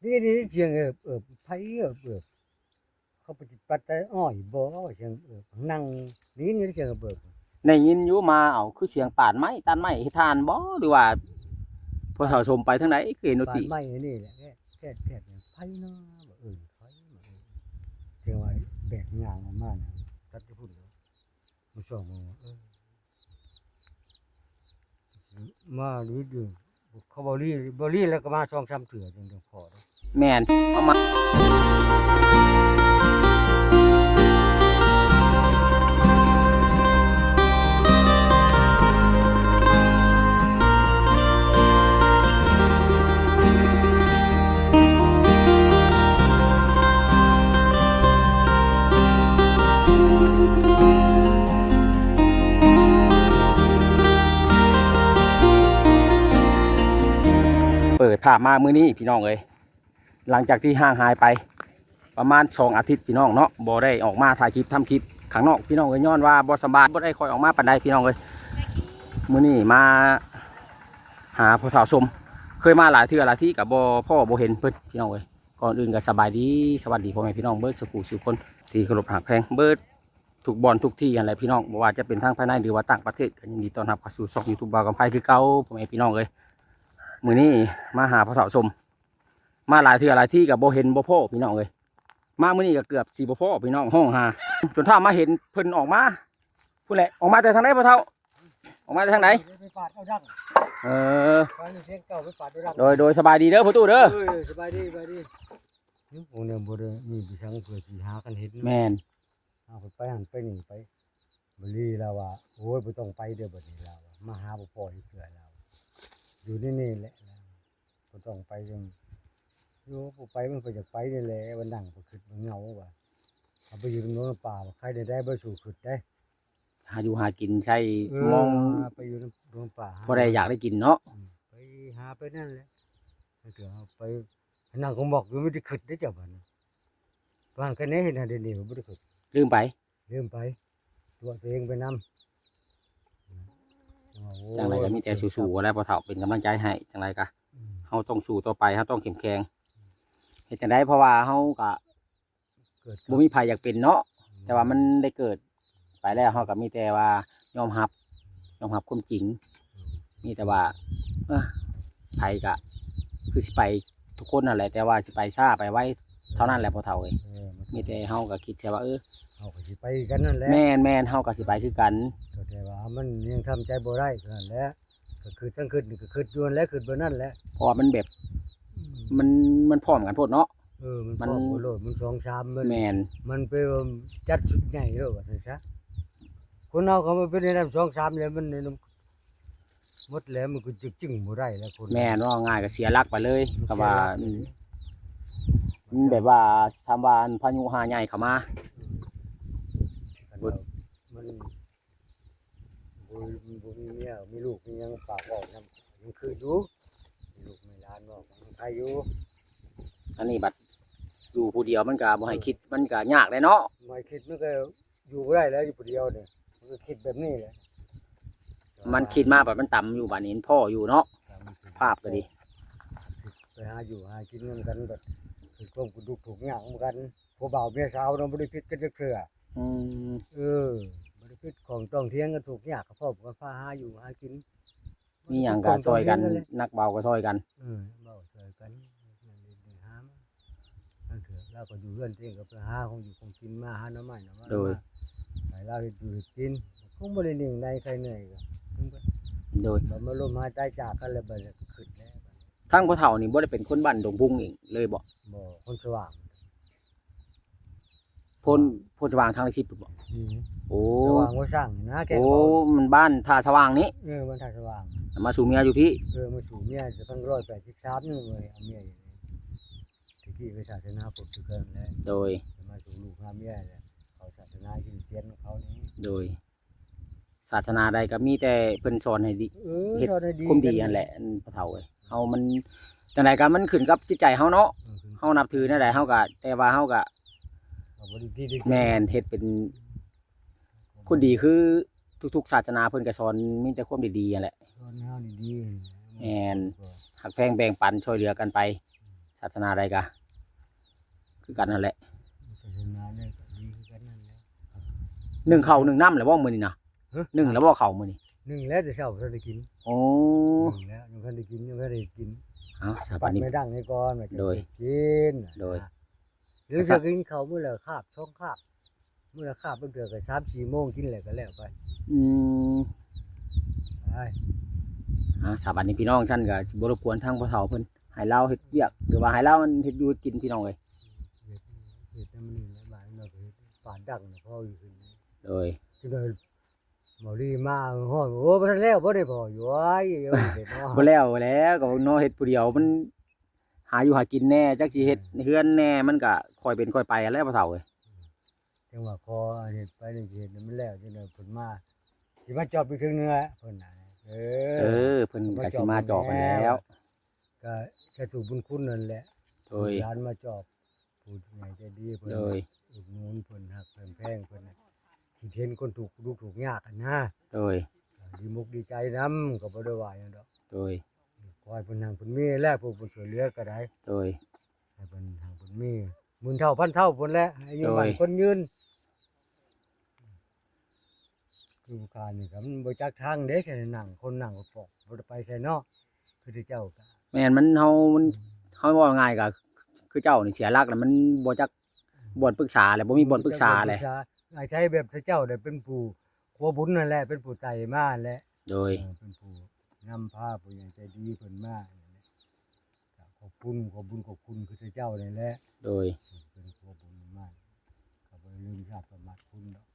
นี่เสียงไผเขาปฏิบัติอ้อยบ่เสียงนั่งนี่เสียงได้ยินอยู่มาเอาคือเสียงปานไม้ตันไม้เฮ็ดทานบ่หรือว่าพอเฒ่าชมไปทางไหนคือเห็นโนติ ไม้นี่แหละแค่ไผเนาะบ่ไผเสียงว่าแบกงานมาน่ะตัดที่พูดมาส่งมาลีดึงเขาบ่ลีแล้วก็มาช่อง3เถื่อจังพอเด้ แม่นเอามาเปิดภาพมามื้อนี้พี่น้องเอ้ยหลังจากที่ห่างหายไปประมาณ2อาทิตย์พี่น้องเนาะบ่ได้ออกมาถ่ายคลิปทำคลิปข้างนอกพี่น้องเอ้ยย้อนว่าบ่สบายบ่ได้ค่อยออกมาปานใดพี่น้องเอ้ยมื้อนี้มาหาพ่อเฒ่าชมเคยมาหลายเทื่อหลายที่กับพ่อบ่เห็นเพิ่นพี่น้องเอ้ยก่อนอื่นก็สบายดีสวัสดีพ่อแม่พี่น้องเบิดสุขุสุขคนที่เคารพรักแพงเบิดทุกบ่อนทุกที่นั่นแหละพี่น้องบ่ว่าจะเป็นทางภายในหรือว่าต่างประเทศก็ยินดีต้อนรับเข้าสู่ช่อง YouTube บ่าวกำไพคือเก่าพ่อแม่พี่น้องเอ้ยมื้อนี้มาหาพ่อเฒ่าชมมาหลายเทื่อหลายที่กับบ่เห็นบ่พ่อพี่น้องเอ้ยมามื้อนี้ก็เกือบสิบ่พ่อพี่น้องห้องหาจนถ้ามาเห็นเพิ่นออกมาพุ่นแหละออกมาแต่ทางไหนพ่อเฒ่าออกมาแต่ทางไหนไปปาดเอาดังฟังเสียงเก่าไปปาดเอาดังโดยสบายดีเด้อพ่อตู้เด้อสบายดีโอ้เนี่ยบ่ได้มีพี่ช้างเพื่อสิหากันเห็นแม่นเอาไปหันไปนี่ไปบ่ลีแล้วว่าโอ้ยบ่ต้องไปเด้อบัดนี้แล้วมาหาบ่พออีกเทื่อแล้วอยู่นี่แหละบ่ต้องไปจังอยู่บ่ไปมันก็อยากไปนี่แหละมันนั่งบ่คิดมันเหงาว่ะเอาไปอยู่ตรงโน้นป่าใครได้บ่สู่คิดได้หาอยู่หากินใช่มองไปอยู่ตรงป่าพอได้อยากได้กินเนาะไปหาไปนั่นแหละเดี๋ยวไปนั่งคงบอกอยู่ไม่ได้คิดได้จ้ะบัดนี้บ้านกันนี้เห็นอันเดียวบ่ได้คิดลืมไปตัวเองไปนำจังไรก็มีแต่สู้ๆแล้วพอเฒ่าเป็นกำลังใจให้จังไรก็เฮาต้องสู้ต่อไปเฮาต้องเข้มแข็งเฮ็ดจังได๋เพราะว่าเฮาก็บ่มีภัยอยากเป็นเนาะแต่ว่ามันได้เกิดไปแล้วเฮาก็มีแต่ว่ายอมรับความจริงมีแต่ว่าภัยก็คือสิไปทุกคนนั่นแหละแต่ว่าสิไปช้าไปไวเท่านั้นแหละพอเฒ่าเอ้ยมีแต่เฮาก็คิดแค่ว่าเฮาก็สิไปกันนั่นแหละแม่นเฮาก็สิไปคือกันแต่ว่ามันยังทำใจบ่ได้นั่นแหละก็คือทั้งคืนนี่ก็คือจวนแล้วคือบ่นั่นแหละเพราะว่ามันแบบมันพร้อมกันโพดเนาะมันบ่โลดมัน2 3แม่นมันไปจัดชุดใหญ่แล้วว่าซั่นซะคนเฮาก็มันเป็นได้2 3แล้วมันหมดแล้วมันก็จึงบ่ได้แล้วคนแม่นว่าง่ายก็เสียหลักไปเลยก็ว่าแบบว่าทำว่าพายุหาใหญ่เข้ามามันบ่มีเมียมีลูกมียังปากบอกนำยังคืออยู่ลูกมีหลานบอกใครอยู่อันนี้บัดอยู่ผู้เดียวมันก็บ่ให้คิดมันก็ยากเลยเนาะไม่คิดมันก็อยู่บ่ได้แล้วอยู่ผู้เดียวเนี่ยมันก็คิดแบบนี้แหละมันคิดมาแบบมันต่ำอยู่บัดนี้พ่ออยู่เนาะภาพก็ดีไปหาอยู่หากินกันแบบคือความกุดุกถูกอย่างกันผัวบ่าวเมียสาวเราบ่ได้ผิดกันจักเทื่อบ่ได้ผิดของต้องเที่ยงกันถูกอย่างกับพ่อกันพาหาอยู่หากินมีหยังก็ซอยกันนักเบาก็ซอยกันเบาซอยกันหานั่นเถอะเราก็อยู่เรือนเองก็ไปหาของอยู่ของกินมาหาหน่อไม้หน่อมาโดยให้เราเฮ็ดอยู่กินคงบ่ได้นิ่งในใครเหนื่อยก็โดยบ่มาล้มหายตายจากกันแล้วบัดนี้ขึ้นแล้วทั้งพ่อเฒ่านี่บ่ได้เป็นคนบ้านดงพุงเองเลยบ่คนสว่างพ้นสว่างทางอาชีพบ่โอ้สว่างบ่สร้างนะแกโอ้มันบ้านท่าสว่างนี้มันท่าสว่างมาสู่เมียอยู่พี่มาสู่เมียจะต้อง183นึงเลยเอาเมียอยู่ที่ไปศาสนาพุทธคือกันแล้วโดยมาสู่ลูกหาเมียเนี่ยเขาศาสนาคริสเตียนของเขานี่โดยศาสนาใดก็มีแต่เพิ่นสอนให้ดีเฮ็ดความดีนั่นแหละพ่อเฒ่าเอ้ยเฮามันจังไดก็มันขึ้นกับจิตใจเฮาเนาะเฮานับถือแนวใดเฮาก็แต่ว่าเฮาก็แม่นเฮ็ดเป็นคนดีคือทุกๆศาสนาเพิ่นก็สอนมีแต่ความดีๆนั่นแหละสอนเฮาดีแม่นหักแพงแบ่งปันช่วยเหลือกันไปส ศาสนาใดกะคือกันนั่นแหละ ศาสนาเนี่ยก็ดีคือกันนั่นแหละ หนึ่งข้าวหนึ่งน้ำแล้วบ่มื้อนี้นะ ฮะ หนึ่งแล้วบ่ข้าวมื้อนี้ หนึ่งแล้วจะเช้าเพิ่นได้กิน โอ้ หนึ่งแล้วยังเพิ่นได้กินยังเพิ่นได้กิน เอาสา ปั บา ด นี้ ไม่ดังให้ก่อนว่าจะ โดย กิน โดย หรือจะกินข้าวมื้อละคาบ2คาบมื้อละคาบเพิ่นเทื่อก็3-4โมงกินแล้วก็แล้วไป อืม ไป สาบานนี้พี่น้องฉันก็สิบ่รบกวนทางพ่อเฒ่าเพิ่นให้เราเฮ็ดเวียกหรือว่าให้เรามันเฮ็ดอยู่กินพี่น้องเอ้ย เฮ็ดให้มันนี่แหละบ้านเราก็เฮ็ดปานดังน่ะพออยู่ขึ้นนี่ โดย จังได๋บ่รีมาฮอดโอ้บ่ทันแล้วบ่ได้พออยู่อ้ายเดี๋ยวเฮ็ดเนาะ บ่แล้วก็เนาะเฮ็ดผู้เดียวมันหาอยู่หากินแน่จักสิเฮ็ดเฮือนแน่มันก็ค่อยเป็นค่อยไปแหล้วพ่อเฒ่าเอ้ย จังว่าพอเฮ็ดไปนี่สิเฮ็ดให้มันแล้วจังได๋เพิ่นมาสิมาจอบอีกเทื่อนึงแหละเพิ่นน่ะเอ เพิ่นก็สิมาจอบกันแล้ว ก็ใช้สู่บุญคุณนั่นแหละ โดย ร้านมาจอบผู้ใหญ่ใจดีเพิ่น โดย อุดหนุนเพิ่นฮักเพิ่นแพงเพิ่นน่ะคิดเห็นคนถูกข์ทุกข์ถูกยากอะนะ โดย ดีมุกดีใจนำก็บ่ได้ว่าหยังดอก โดย ขอให้เพิ่นหังเพิ่นมีแลผู้เพิ่นช่วยเหลือก็ได้ โดย ให้เพิ่นหังเพิ่นมีหมื่นเท่าพันเท่าเพิ่นแหละให้อยู่ โดย บ้านคนยืนคือการนี่ก็มันบ่จักทางเด้ใช่นั่งคนนั่งก็ปอกบ่ได้ไปใส่เนาะคือที่เจ้าก็ แม่นมันเฮาเว้าง่ายก็คือเจ้านี่เสียหลักแล้วมันบ่จักบ่อนปรึกษาแหละบ่มีบ่อนปรึกษาแหละ อาใช้แบบพระเจ้าได้เป็นผู้ขัวบุญนั่นแหละเป็นผู้ไต่มาแหละ โดย เป็นผู้นำพาผู้ใหญ่ใจดีเพิ่นมานั่นแหละก็ขอบคุณขอบคุณคือพระเจ้านี่แหละ โดย เป็นขัวบุญมากก็บ่ได้ลืมชาติประมาทคุณดอก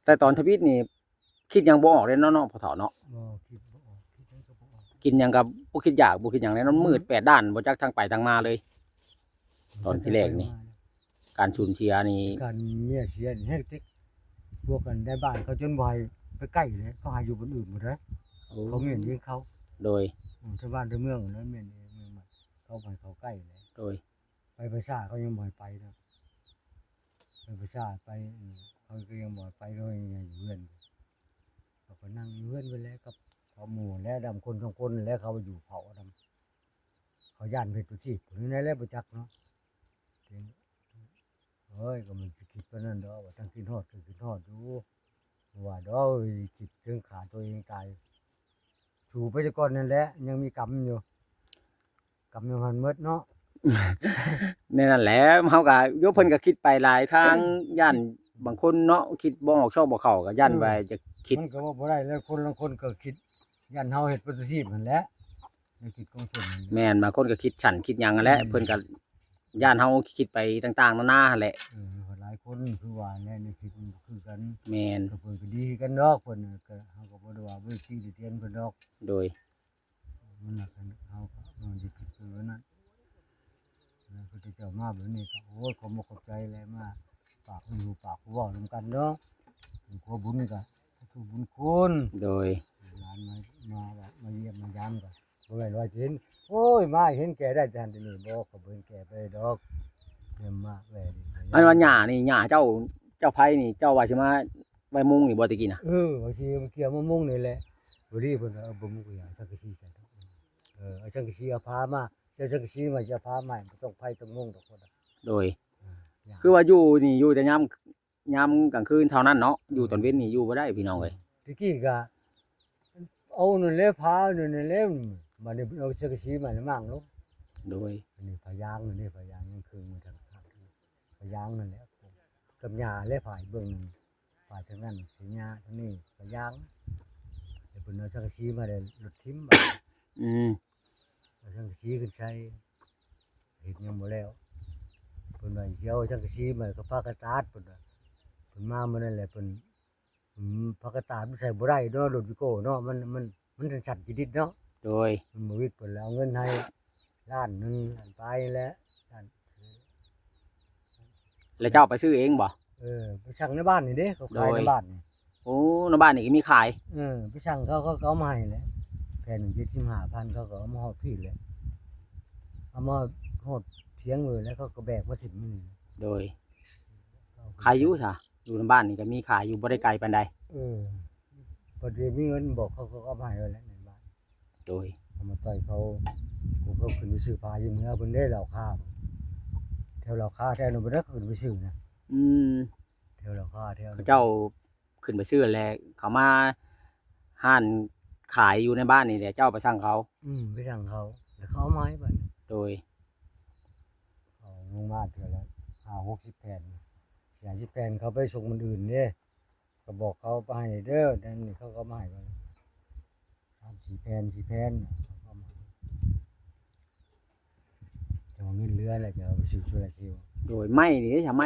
แต่ตอนทวีตนี่คิดหยังบ่ออกเลยเนาะพ่อเฒ่าเนาะ บ่คิดบ่ออกคิดหยังก็บ่ออก กินหยังก็บ่คิดอยากบ่คิดหยังเลยมันมืดแปดด้านบ่จักทางไปทางมาเลย ตอนที่แรกนี่ การสูญเสียนี่ การเมียเสียนี่แฮกติกพวกกันได้บ้านเขาจนบ่ให้ไปใกล้เลยเขาให้อยู่บนอื่นหมดเลยเขาเมียนยิงเขา โดย ชาวบ้านชาวเมืองนั้นเมียนเมืองมันเขาบ่ให้เขาใกล้เลย โดย ไปประชาเขายังบ่ให้ไปนะไปประชาไปเขาก็ยังบ่ให้ไปเขายังอยู่เฮือนเขาก็นั่งอยู่เฮือนไปแล้วกับเขาหมู่และดำคนสองคนแล้วเขาอยู่เผาดำเขาย่านเพชรตุชีพนี่นั่นแหละบ่จักเนาะเฮ้ยก็มันสิคิดปานนั้นดอกว่าทั้งกินฮอดก็กินฮอดอยู่ว่าดอกคิดถึงขาตัวเองตายสู่ไปซะก่อนนั่นแหละยังมีกรรมอยู่กรรมยังหันหมดเนาะ ในนั่นแหละเฮาก็โยเพิ่นก็คิดไปหลายทางย่านบางคนเนาะคิดบ่ออกชอบบ่เข้าก็ย่านไปจะคิด มันก็ว่าบ่ได้แล้วคนละคนก็คิดยันเฮาเฮ็ดปฏิชีพนั่นแหละในคิดของส่วนนั้น แม่นบางคนก็คิดฉันคิดหยังนั่นแหละเพิ่นก็ย่านเฮาคิดไปต่างๆนานาหั่นแหละ หลายคนคือว่าแน่ในคิดมันก็คือกัน แม่น ก็เพิ่นก็ดีกันดอกเพิ่นก็เฮาก็บ่ได้ว่าบ่สิได้เตียนเพิ่นดอก โดย มันน่ะกันเฮาก็มันสิคิดคือว่านั้นแล้วพระเจ้ามาแบบนี้ก็โอ้ยขอบขอบใจแลมาปากอยู่ปากเว้านำกันเนาะขอบุญก็คือบุญคุณ โดย หลานมาเยี่ยมมายามก็บ่แม่นว่าสิเห็นโอ้ยมาเห็นแก่ได้จังนี่บ่ก็บ่เห็นแก่ไปดอกเยี่ยมมากแลนี่ อันว่าหญ้านี่หญ้าเจ้าไผนี่เจ้าว่าสิมาไว้มุงนี่บ่ตะกี้น่ะ บางทีมันเกี่ยวมะม่วงนี่แหละบ่ดีเพิ่นก็เอาบ่มุกอย่างสังกะสีใส่ดอกเอาสังกะสีเอาผ้ามาเจ้าสังกะสีมาจะผ้าใหม่บ่ต้องไผต้องมุงดอกคนน่ะ โดย ย่าง คือว่าอยู่นี่อยู่แต่ยามกลางคืนเท่านั้นเนาะอยู่ตอนเว้นนี่อยู่บ่ได้พี่น้องเอ้ย ตะกี้ก็เอานั่นแหละผ้านั่นแหละบัดนี้เอาสังกะสีมาแล้วมั่งลง โดย อันนี้ผ้ายางนี่ผ้ายางยังคือมันทางข้างผ้ายางนั่นแหละกับหญ้าและผ้าอีกเบื้องหนึงผ้าทางนั้นสีหญ้าทางนี้ผ้ายางเดี๋ยวเพิ่นเอาสังกะสีมาได้รถทิ่มบัด อืม เอาสังกะสีขึ้นใช้เฮ็ดยังบ่แล้วเพิ่นว่าสิเอาสังกะสีมาก็พากันตัดเพิ่นว่าเพิ่นมามื้อนั้นแหละเพิ่นพากันตัดมันใส่บ่ได้เนาะรถวิโก้เนาะมันสั่นๆจิดๆเนาะ โดย มันบ่วิดเพิ่นแล้วเอาเงินให้ล้านหนึงล้านไปแหล้วล้าน แล้วเจ้าไปซื้อเองบ่ ไปสั่งในบ้านนี่เด้เขาขายในบ้านนี่ โอ้ในบ้านนี่ก็มีขาย ไปสั่งเขาเอามาให้แหละแผ่นหนึ่ง75,000เขาก็เอามาฮอดพี่แหละเอามาฮอดเถียงมือแล้วเขาก็แบกมาถึงนี่ โดยขายอยู่ซะอยู่ในบ้านนี่ก็มีขายอยู่บ่ได้ไกลปานใด พอดีมีเงินบอกเขาก็เอามาให้ไว้แล้วในบ้าน โดย เขามาต่อยเขาขึ้นไปซื้อปลาอยู่เหนือเพิ่นได้เหล่าข้าวแถวเหล่าข้าแถวนั้นบ่ได้ขึ้นไปซื้อนะ อืม แถวเหล่าข้าแถวนั้น เขาเจ้าขึ้นไปซื้อแหละเขามาห้านขายอยู่ในบ้านนี่แหละเจ้าไปสั่งเขา ไปสั่งเขาแล้วเขาเอาไม้บัดนี้ โดย เอาลงมาเทื่อละ60 แผ่น40 แผ่นเขาไปส่งมันอื่นเด้ก็บอกเขาไปให้เด้อนั่นนี่เขาก็มาให้บัด3-4 แผ่น4 แผ่นเขาก็มาจะเอาเงินเหลือแล้วจะเอาไปซื้อโซลาร์เซลล์ โดยไม้นี่ถ้าไ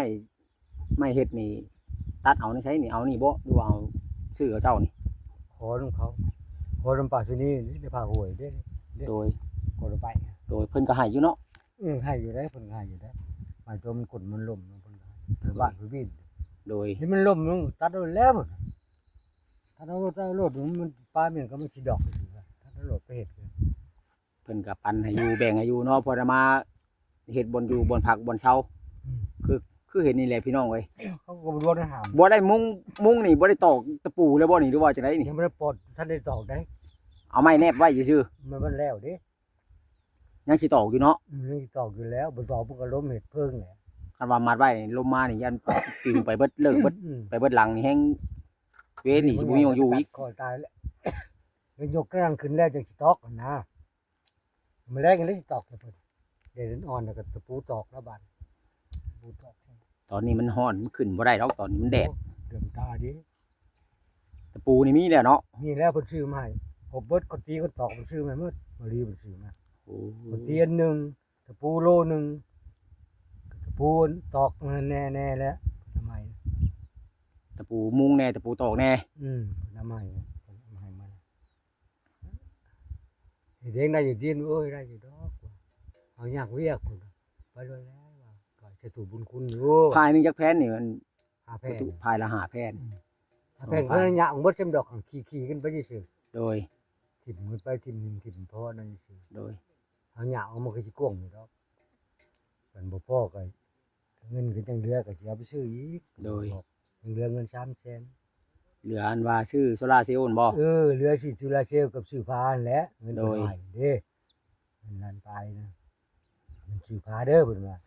ม้เฮ็ดนี่ตัดเอานี่ใช้นี่เอานี่บ่หรือว่าเอาซื้อเอาเจ้านี่ ขอของเขาขอน้ำปลาที่นี่ได้พาหวยเด้ โดย ขอไป โดยเพิ่นก็ให้อยู่เนาะ ให้อยู่ได้เพิ่นให้อยู่ได้หมายตัวมันกดมันล่มเนาะเพิ่นก็ให้บ้านเพิ่นบิน โดย ที่มันล่มมันตัดเอาแล้วพุ่นตัดเอารถมันปลาเมียนก็มันสิดอกอยู่ตัดเอารถไปเฮ็ดเลย เพิ่นก็ปันให้อยู่แบ่งให้อยู่เนาะพอจะมาเฮ็ดบนอยู่บนผักบนเชาคือเห็นนี่แหละพี่น้องเอ้ย เขาก็บ่รู้นะหาม บ่ได้มุ้งนี่บ่ได้ตอกตะปูเลยบ่นี่หรือว่าจังไดนี่ ยังบ่ได้ปลดทันได้ตอกได้ เอาไม้แนบไว้ซื่อ มันแล้วเด้ ๆยังสิตอกอยู่เนาะ มันตอกอยู่แล้วบ่ตอกมันก็ล้มเฮ็ดเพิ่งแหละ คันว่ามัดไว้ลมมานี่ยันปิวไปเบิดเลิกเบิดไปเบิดหลังนี่แฮงเวรนี่สิบ่มีหยังอยู่อีก คอยตายแล้วแล้วยกกลางขึ้นแล้วจังสิตอกนะมื้อแรกยังได้สิตอกเลยเพิ่นเดี๋ยวอ่อนแล้วก็ตะปูตอกแล้วบาดตะปูตอก ตอนนี้มันร้อนมันขึ้นบ่ได้หรอกตอนนี้มันแดด เดือมตาดิ ตะปูนี่มีแล้วเนาะ มีแล้วเพิ่นซื้อมาให้กบเบิดกตีก็ตอกเพิ่นซื้อมาหมดบ่รีเพิ่นซื้อมา โอ้ กตีอันหนึงตะปูโลนึงตะปูตอกมันแน่ๆแล้วทำไม ตะปูมุงแน่ตะปูตอกแน่ ทำไมเพิ่นเอามาให้มันเฮ็ดเองได้อยู่ดินโอ้ยได้อยู่ดอกว่าเอายากเวียกพุ่นไปเลยแล้วว่าก็จะถูกบุญคุณอยู่ พายหนึงจักแผ่นนี่มัน หา ป แผ่ ระ น ตูพายละ5แผ่น หาแผ่นเพิ่นยากเบิดซ้ำดอกขี่ๆกันไปซื่อ โดย ๆถิ่มมันไปถิ่มพอนั่นซื่อ โดย เอาหยาเอามาคือสิกวงอยู่ดอกมันบ่พอก็เงินก็จังเหลือก็สิเอาไปซื้ออีก โดย ยังเหลือเงิน300,000 เหลืออันว่าซื้อโซลาร์เซลล์นั่นบ่ เหลือสิจุลาเซลลกับซื้อพานแหละเงิน โดย เพิ่นให้เด้เงินนั้นไปนะมันซื้อพาเด้อเพิ่นว่า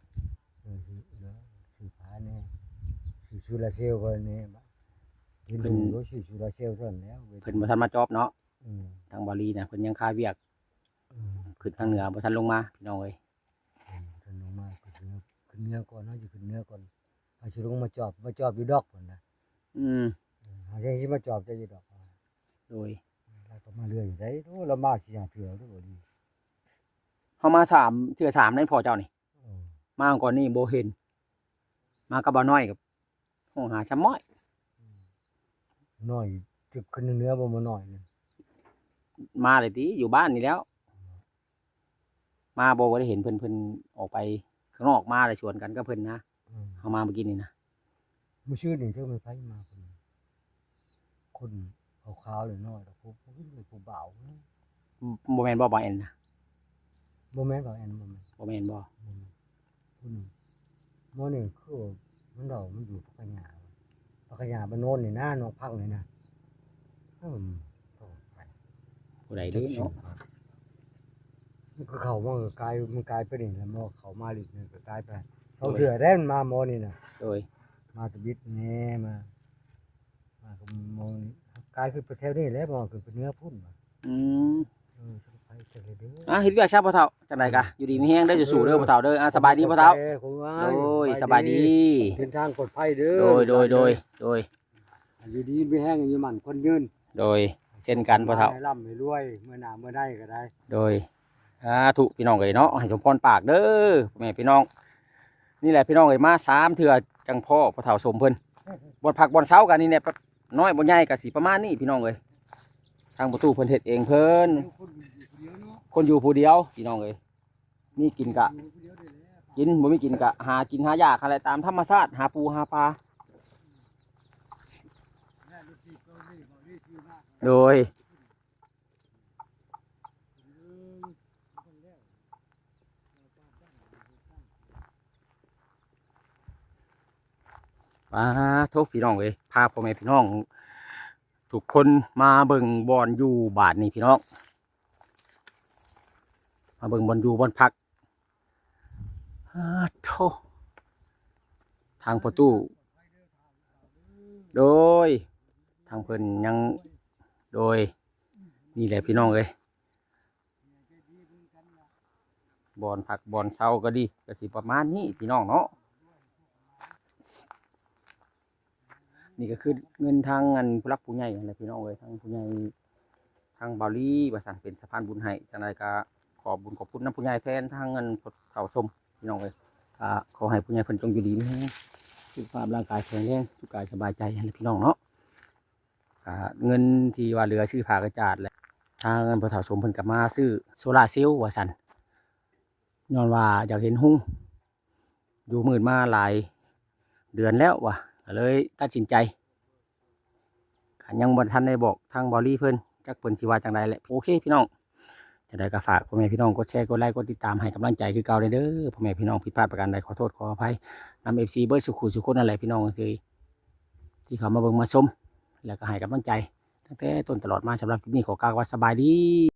ซื้อพาแน่ซื้อจุลาเซลลก็แน่บ่เห็นดูก็ซื้อจุลาเซลลเท่านั้นแล้ว เพิ่นบ่ทันมาจอบเนาะ อืม ทางบาลีน่ะเพิ่นยังคาเวียก อืม ขึ้นทางเหนือบ่ทันลงมาพี่น้องเอ้ย ท่านลงมาขึ้นเนื้อก่อนเนาะสิขึ้นเนื้อก่อนเอาสิลงมาจอบอยู่ดอกพุ่นน่ะ อืม เอาจังสิมาจอบจะอยู่ดอก โดย แล้วก็มาเรื่อยอยู่ได้โอ้ละมาสิหาเถื่อเด้อบ่ดี เฮามา3เทื่อ3ในพ่อเจ้านี่ อืม มาก่อนนี่บ่เห็น มากับบ่าวน้อยกับห้องหาชะม้อย น้อยจึกขึ้นเนื้อบ่มาน้อยนึง มาเลยติอยู่บ้านนี่แล้ว มาบ่ได้เห็นเพิ่นออกไปข้างนอกมาเลยชวนกันกับเพิ่นนะ อืม เฮามาเมื่อกี้นี่นะ มื้อชื่อนี่เจ้ามันไผมาคนขาวๆเลยน้อยดอกผู้ผู้บ่าวนะ บ่แม่นบ่บ่าวแอนนะ บ่แม่นบ่าวแอนบ่แม่น บ่แม่นบ่ ผู้นึงหมอนี่คือมันดอกมันอยู่พักยาบ้านโน้นนี่นะน้องพักนี่นะโอ้ไป ผู้ใดเด้เนาะ มันก็เข้ามันกลายไปนี่แล้วหมอเข้ามาอีกนี่ก็กลายไปเขาเถื่อได้มันมาหมอนี่น่ะ โดย มาตะบิดแน่มากับหมอนี่กลายคือไปแถวนี้แหล้วหมอคือเป็นเนื้อพุ่นว่ะ อืม จังไปจังเลยเด้อ เฮ็ดเวียกซะพ่อเฒ่าจังไดกะอยู่ดีมีแฮงเด้อสู้ๆเด้อพ่อเฒ่าเด้อสบายดีพ่อเฒ่า โดยสบายดี เดินทางปลอดภัยเด้อ โดย อยู่ดีไม่แห้งอยู่มันคนยืน โดยเช่นกันพ่อเฒ่า ให้ร่ำให้รวยเมื่อหน้าเมื่อใดก็ได้ โดยถูกพี่น้องเอ้ยเนาะให้สมพรปากเด้อพ่อแม่พี่น้อง นี่แหละพี่น้องเอ้ยมา3เทื่อจังพ่อพ่อเฒ่าสมเพิ่นบ่พักบ่เช้ากันนี่แหละน้อยบ่ใหญ่ก็สิประมาณนี้พี่น้องเอ้ยทางประตูเพิ่นเฮ็ดเองเพิ่นคนอยู่ผู้เดียวพี่น้องเอ้ยมีกินกะกินบ่มีกินกะหากินหายากอะไรตามธรรมชาติหาปูหาปลาโดยทุกพี่น้องเอ้ยพาพ่อแม่พี่น้องทุกคนมาเบิ่งบอลอยู่บาทนี่พี่น้อง มาเบิ่งบอลอยู่บอลพักโธ่ทางประตูโดยทางเพิ่นยังโดยนี่แหละพี่น้องเอ้ยบอลพักบอลเช้าก็ดีก็สิประมาณนี้พี่น้องเนาะนี่ก็คือเงินทางเงินผู้รักผู้ใหญ่อะไรพี่น้องเอ้ยทางผู้ใหญ่ทางบาลีว่าสั่นเป็นสะพานบุญให้จังไดก็ขอบุญขอบคุณน้ำผู้ใหญ่แทนทางเงินเฒ่าชมพี่น้องเอ้ยก็ขอให้ผู้ใหญ่เพิ่นจงอยู่ดีมีแรงสุขภาพร่างกายแข็งแรงสุขกายสบายใจอะไรพี่น้องเนาะก็เงินที่ว่าเหลือซื้อผ้ากระจาดและทางเงินผู้เฒ่าชมเพิ่นก็มาซื้อโซลาร์เซลล์ว่าสั่นย้อนว่าอยากเห็นหุ้งอยู่มืดมาหลายเดือนแล้วว่ะก็เลยตัดสินใจยังบ่ทันได้บอกทางบอลี่เพิ่นจักเพิ่นสิว่าจังไดแหละโอเคพี่น้องจะได้ก็ฝากพ่อแม่พี่น้องกดแชร์กดไลค์กดติดตามให้กำลังใจคือเก่าเด้อพ่อแม่พี่น้องผิดพลาดประการใดขอโทษขออภัยนำ FC เบิร์ดสุขุสุขคนนั่นแหละพี่น้องคือที่เขามาเบิ่งมาชมแล้วก็ให้กำลังใจตั้งแต่ต้นตลอดมาสำหรับคลิปนี้ขอกล่าวว่าสบายดี